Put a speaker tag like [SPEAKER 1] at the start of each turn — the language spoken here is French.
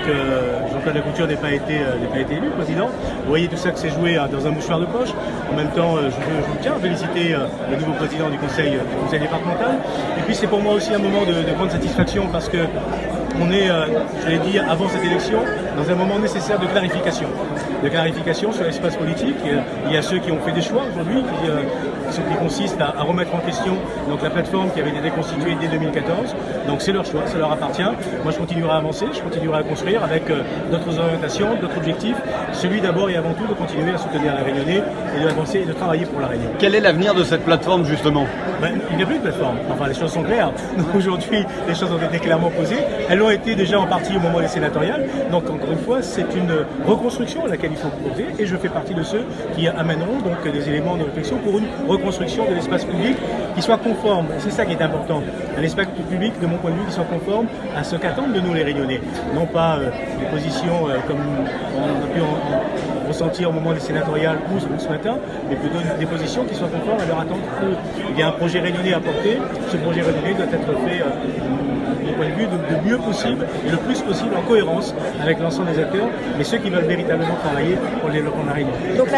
[SPEAKER 1] que Jean-Claude Lacouture n'ait pas été élu président. Vous voyez tout ça que c'est joué dans un mouchoir de poche. En même temps, je tiens à féliciter le nouveau président du conseil départemental. Et puis c'est pour moi aussi un moment de grande satisfaction parce que on est, je l'ai dit avant cette élection, dans un moment nécessaire de clarification. De clarification sur l'espace politique. Il y a ceux qui ont fait des choix aujourd'hui, qui consistent à remettre en question donc, la plateforme qui avait été constituée dès 2014. Donc c'est leur choix, ça leur appartient. Moi je continuerai à avancer, je continuerai à construire avec d'autres orientations, d'autres objectifs. Celui d'abord et avant tout de continuer à soutenir la Réunionnais et d'avancer et de travailler pour la Réunion.
[SPEAKER 2] Quel est l'avenir de cette plateforme justement?
[SPEAKER 1] Il n'y a plus de plateforme. Enfin les choses sont claires. Donc aujourd'hui les choses ont été clairement posées. Elles l'ont été déjà en partie au moment des sénatoriales. Donc encore une fois c'est une reconstruction à laquelle il faut proposer et je fais partie de ceux qui amèneront donc des éléments de réflexion pour une reconstruction de l'espace public qui soit conforme, c'est ça qui est important, un espace public de mon point de vue qui soit conforme à ce qu'attendent de nous les Réunionnais, non pas des positions comme on a pu en ressentir au moment des sénatoriales ou ce matin, mais plutôt des positions qui soient conformes à leur attente. Il y a un projet réunionnais à porter, ce projet réunionnais doit être fait de mon point de vue de mieux possible et le plus possible en cohérence avec l'ensemble des acteurs, mais ceux qui veulent véritablement travailler pour le développement de la Réunion.
[SPEAKER 3] Donc,